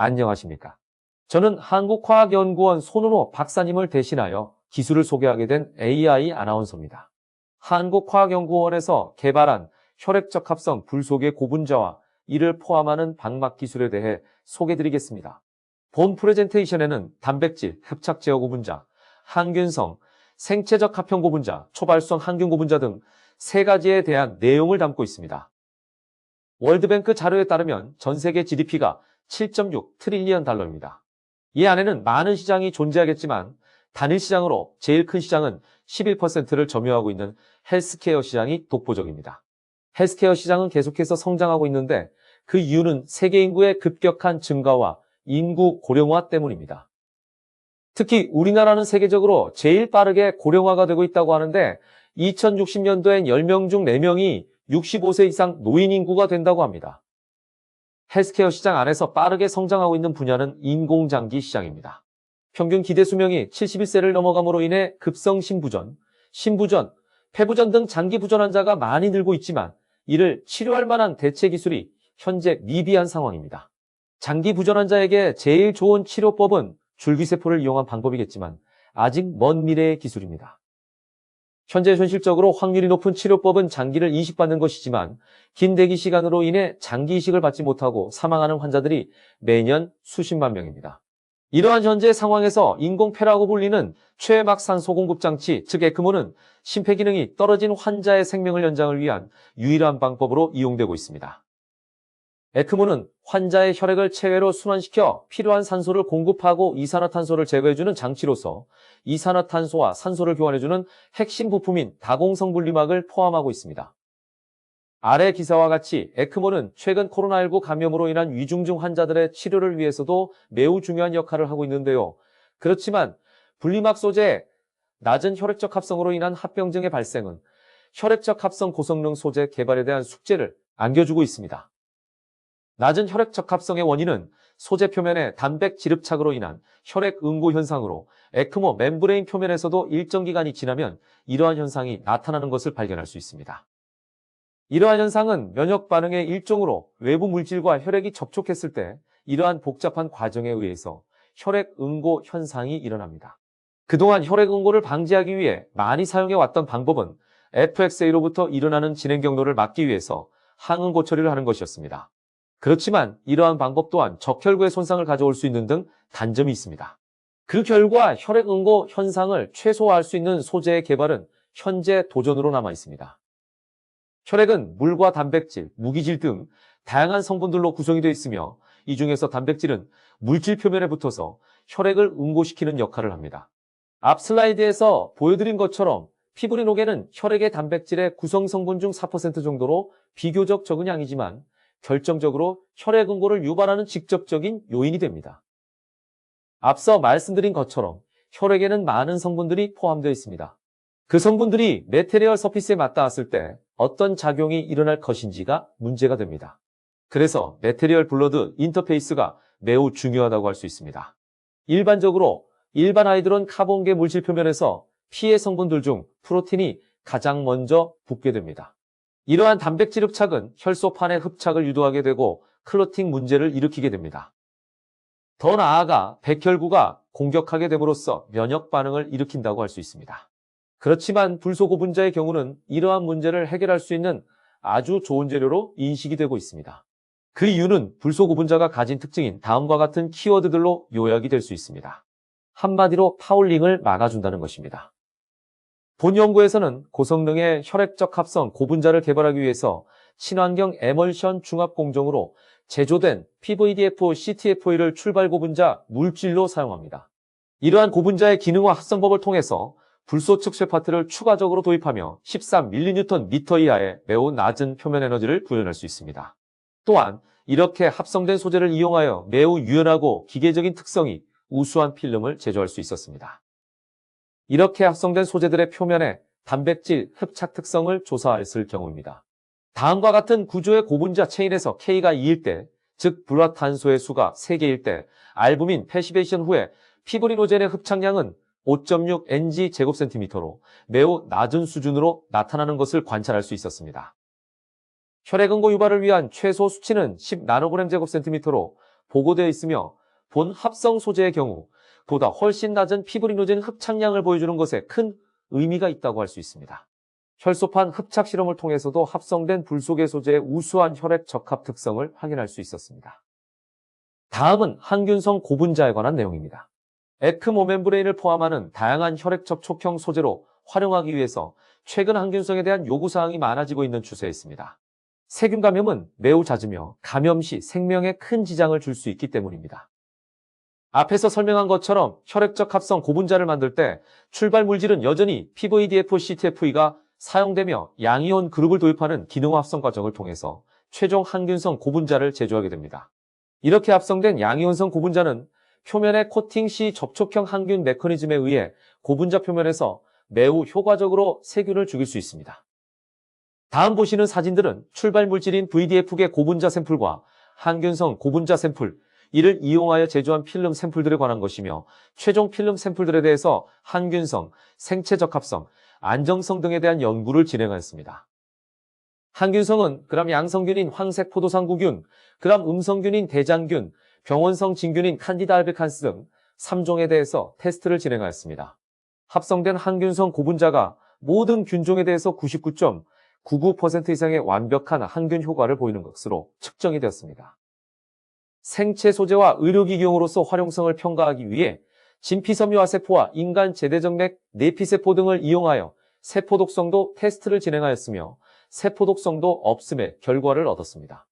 안녕하십니까. 저는 한국화학연구원 손은호 박사님을 대신하여 기술을 소개하게 된 AI 아나운서입니다. 한국화학연구원에서 개발한 혈액적합성 불소개 고분자와 이를 포함하는 방막 기술에 대해 소개드리겠습니다. 본 프레젠테이션에는 단백질, 흡착 제어 고분자, 항균성, 생체적 합형 고분자, 초발성 항균 고분자 등 세 가지에 대한 내용을 담고 있습니다. 월드뱅크 자료에 따르면 전 세계 GDP가 7.6 트릴리언 달러입니다. 이 안에는 많은 시장이 존재하겠지만 단일 시장으로 제일 큰 시장은 11%를 점유하고 있는 헬스케어 시장이 독보적입니다. 헬스케어 시장은 계속해서 성장하고 있는데 그 이유는 세계 인구의 급격한 증가와 인구 고령화 때문입니다. 특히 우리나라는 세계적으로 제일 빠르게 고령화가 되고 있다고 하는데 2060년도엔 10명 중 4명이 65세 이상 노인 인구가 된다고 합니다. 헬스케어 시장 안에서 빠르게 성장하고 있는 분야는 인공장기 시장입니다. 평균 기대 수명이 71세를 넘어감으로 인해 급성 심부전, 폐부전 등 장기 부전 환자가 많이 늘고 있지만 이를 치료할 만한 대체 기술이 현재 미비한 상황입니다. 장기 부전 환자에게 제일 좋은 치료법은 줄기세포를 이용한 방법이겠지만 아직 먼 미래의 기술입니다. 현재 현실적으로 확률이 높은 치료법은 장기를 이식받는 것이지만 긴 대기 시간으로 인해 장기 이식을 받지 못하고 사망하는 환자들이 매년 수십만 명입니다. 이러한 현재 상황에서 인공폐라고 불리는 최막산소 공급 장치, 즉 에크모는 심폐기능이 떨어진 환자의 생명을 연장을 위한 유일한 방법으로 이용되고 있습니다. 에크모는 환자의 혈액을 체외로 순환시켜 필요한 산소를 공급하고 이산화탄소를 제거해주는 장치로서 이산화탄소와 산소를 교환해주는 핵심 부품인 다공성 분리막을 포함하고 있습니다. 아래 기사와 같이 에크모는 최근 코로나19 감염으로 인한 위중증 환자들의 치료를 위해서도 매우 중요한 역할을 하고 있는데요. 그렇지만 분리막 소재의 낮은 혈액적 합성으로 인한 합병증의 발생은 혈액적 합성 고성능 소재 개발에 대한 숙제를 안겨주고 있습니다. 낮은 혈액적 합성의 원인은 소재 표면의 단백 지릅착으로 인한 혈액 응고 현상으로 에크모 멤브레인 표면에서도 일정 기간이 지나면 이러한 현상이 나타나는 것을 발견할 수 있습니다. 이러한 현상은 면역 반응의 일종으로 외부 물질과 혈액이 접촉했을 때 이러한 복잡한 과정에 의해서 혈액 응고 현상이 일어납니다. 그동안 혈액 응고를 방지하기 위해 많이 사용해왔던 방법은 FXA로부터 일어나는 진행 경로를 막기 위해서 항응고 처리를 하는 것이었습니다. 그렇지만 이러한 방법 또한 적혈구의 손상을 가져올 수 있는 등 단점이 있습니다. 그 결과 혈액 응고 현상을 최소화할 수 있는 소재의 개발은 현재 도전으로 남아 있습니다. 혈액은 물과 단백질, 무기질 등 다양한 성분들로 구성이 되어 있으며 이 중에서 단백질은 물질 표면에 붙어서 혈액을 응고시키는 역할을 합니다. 앞 슬라이드에서 보여드린 것처럼 피브리노겐은 혈액의 단백질의 구성 성분 중 4% 정도로 비교적 적은 양이지만 결정적으로 혈액 응고를 유발하는 직접적인 요인이 됩니다. 앞서 말씀드린 것처럼 혈액에는 많은 성분들이 포함되어 있습니다. 그 성분들이 메테리얼 서피스에 맞닿았을 때 어떤 작용이 일어날 것인지가 문제가 됩니다. 그래서 메테리얼 블러드 인터페이스가 매우 중요하다고 할 수 있습니다. 일반적으로 일반 하이드론 카본계 물질 표면에서 피해 성분들 중 프로틴이 가장 먼저 붙게 됩니다. 이러한 단백질 흡착은 혈소판의 흡착을 유도하게 되고 클로팅 문제를 일으키게 됩니다. 더 나아가 백혈구가 공격하게 됨으로써 면역 반응을 일으킨다고 할 수 있습니다. 그렇지만 불소고 분자의 경우는 이러한 문제를 해결할 수 있는 아주 좋은 재료로 인식이 되고 있습니다. 그 이유는 불소고 분자가 가진 특징인 다음과 같은 키워드들로 요약이 될 수 있습니다. 한마디로 파울링을 막아준다는 것입니다. 본 연구에서는 고성능의 혈액적 합성 고분자를 개발하기 위해서 친환경 에멀션 중합 공정으로 제조된 PVDF, CTFO를 출발 고분자 물질로 사용합니다. 이러한 고분자의 기능화 합성법을 통해서 불소 측쇠 파트를 추가적으로 도입하며 13mN 이하의 매우 낮은 표면 에너지를 구현할 수 있습니다. 또한 이렇게 합성된 소재를 이용하여 매우 유연하고 기계적인 특성이 우수한 필름을 제조할 수 있었습니다. 이렇게 합성된 소재들의 표면에 단백질 흡착 특성을 조사했을 경우입니다. 다음과 같은 구조의 고분자 체인에서 K가 2일 때, 즉 불화탄소의 수가 3개일 때 알부민 패시베이션 후에 피브리노젠의 흡착량은 5.6 ng 제곱센티미터로 매우 낮은 수준으로 나타나는 것을 관찰할 수 있었습니다. 혈액응고 유발을 위한 최소 수치는 10 나노그램 제곱센티미터로 보고되어 있으며 본 합성 소재의 경우 보다 훨씬 낮은 피브리노젠 흡착량을 보여주는 것에 큰 의미가 있다고 할 수 있습니다. 혈소판 흡착 실험을 통해서도 합성된 불소개 소재의 우수한 혈액 적합 특성을 확인할 수 있었습니다. 다음은 항균성 고분자에 관한 내용입니다. 에크모 멤브레인을 포함하는 다양한 혈액 접촉형 소재로 활용하기 위해서 최근 항균성에 대한 요구사항이 많아지고 있는 추세에 있습니다. 세균 감염은 매우 잦으며 감염 시 생명에 큰 지장을 줄 수 있기 때문입니다. 앞에서 설명한 것처럼 혈액적 합성 고분자를 만들 때 출발 물질은 여전히 PVDF, CTFE가 사용되며 양이온 그룹을 도입하는 기능 합성 과정을 통해서 최종 항균성 고분자를 제조하게 됩니다. 이렇게 합성된 양이온성 고분자는 표면의 코팅 시 접촉형 항균 메커니즘에 의해 고분자 표면에서 매우 효과적으로 세균을 죽일 수 있습니다. 다음 보시는 사진들은 출발 물질인 VDF계 고분자 샘플과 항균성 고분자 샘플, 이를 이용하여 제조한 필름 샘플들에 관한 것이며 최종 필름 샘플들에 대해서 항균성, 생체 적합성, 안정성 등에 대한 연구를 진행하였습니다. 항균성은 그람 양성균인 황색 포도상구균, 그람 음성균인 대장균, 병원성 진균인 칸디다 알비칸스 등 3종에 대해서 테스트를 진행하였습니다. 합성된 항균성 고분자가 모든 균종에 대해서 99.99% 이상의 완벽한 항균 효과를 보이는 것으로 측정이 되었습니다. 생체 소재와 의료기기용으로서 활용성을 평가하기 위해 진피섬유화세포와 인간 제대정맥 내피세포 등을 이용하여 세포 독성도 테스트를 진행하였으며 세포 독성도 없음의 결과를 얻었습니다.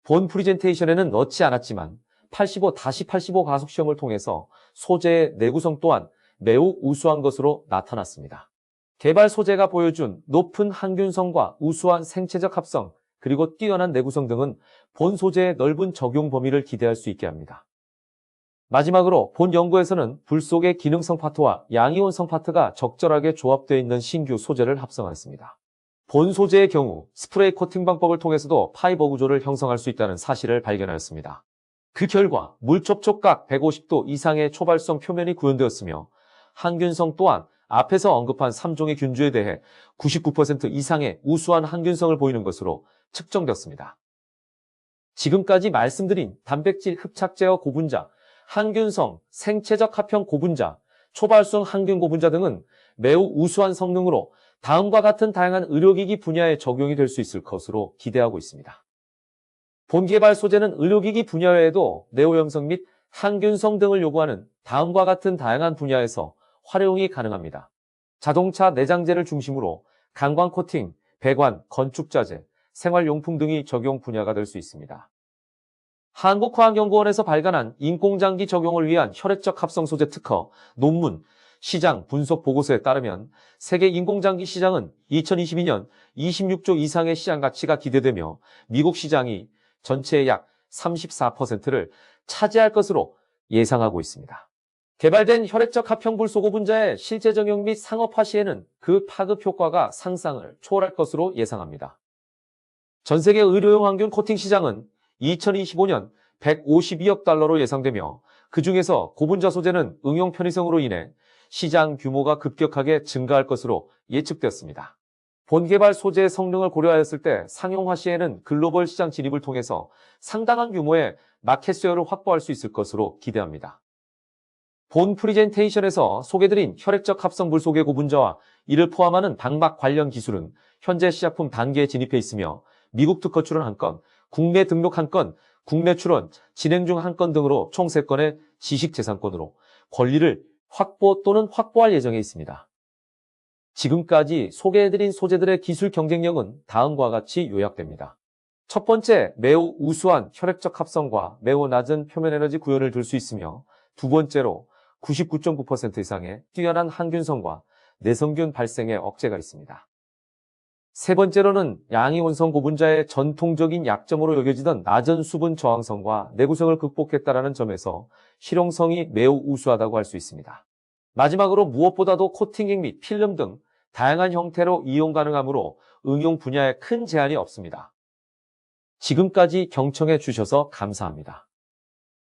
본 프리젠테이션에는 넣지 않았지만 85-85 가속시험을 통해서 소재의 내구성 또한 매우 우수한 것으로 나타났습니다. 개발 소재가 보여준 높은 항균성과 우수한 생체적 합성, 그리고 뛰어난 내구성 등은 본 소재의 넓은 적용 범위를 기대할 수 있게 합니다. 마지막으로 본 연구에서는 불 속의 기능성 파트와 양이온성 파트가 적절하게 조합되어 있는 신규 소재를 합성하였습니다. 본 소재의 경우 스프레이 코팅 방법을 통해서도 파이버 구조를 형성할 수 있다는 사실을 발견하였습니다. 그 결과 물 접촉각 150도 이상의 초발성 표면이 구현되었으며 항균성 또한 앞에서 언급한 3종의 균주에 대해 99% 이상의 우수한 항균성을 보이는 것으로 측정되었습니다. 지금까지 말씀드린 단백질 흡착 제어 고분자, 항균성, 생체적 합형 고분자, 초발성 항균 고분자 등은 매우 우수한 성능으로 다음과 같은 다양한 의료기기 분야에 적용이 될 수 있을 것으로 기대하고 있습니다. 본 개발 소재는 의료기기 분야 외에도 네오 형성 및 항균성 등을 요구하는 다음과 같은 다양한 분야에서 활용이 가능합니다. 자동차 내장재를 중심으로 강광 코팅, 배관, 건축자재, 생활용품 등이 적용 분야가 될 수 있습니다. 한국화학연구원에서 발간한 인공장기 적용을 위한 혈액적 합성 소재 특허, 논문, 시장 분석 보고서에 따르면 세계 인공장기 시장은 2022년 26조 이상의 시장 가치가 기대되며 미국 시장이 전체의 약 34%를 차지할 것으로 예상하고 있습니다. 개발된 혈액적 합형 불소고 분자의 실제 적용 및 상업화 시에는 그 파급 효과가 상상을 초월할 것으로 예상합니다. 전세계 의료용 항균 코팅 시장은 2025년 152억 달러로 예상되며 그 중에서 고분자 소재는 응용 편의성으로 인해 시장 규모가 급격하게 증가할 것으로 예측되었습니다. 본 개발 소재의 성능을 고려하였을 때 상용화 시에는 글로벌 시장 진입을 통해서 상당한 규모의 마켓 쉐어를 확보할 수 있을 것으로 기대합니다. 본 프리젠테이션에서 소개드린 혈액적 합성 불소개 고분자와 이를 포함하는 방막 관련 기술은 현재 시작품 단계에 진입해 있으며 미국 특허 출원 1건, 국내 등록 1건, 국내 출원, 진행 중 1건 등으로 총 3건의 지식재산권으로 권리를 확보 또는 확보할 예정에 있습니다. 지금까지 소개해드린 소재들의 기술 경쟁력은 다음과 같이 요약됩니다. 첫 번째, 매우 우수한 혈액적 합성과 매우 낮은 표면 에너지 구현을 들 수 있으며 두 번째로 99.9% 이상의 뛰어난 항균성과 내성균 발생의 억제가 있습니다. 세 번째로는 양이온성 고분자의 전통적인 약점으로 여겨지던 낮은 수분 저항성과 내구성을 극복했다는 점에서 실용성이 매우 우수하다고 할 수 있습니다. 마지막으로 무엇보다도 코팅액 및 필름 등 다양한 형태로 이용 가능하므로 응용 분야에 큰 제한이 없습니다. 지금까지 경청해 주셔서 감사합니다.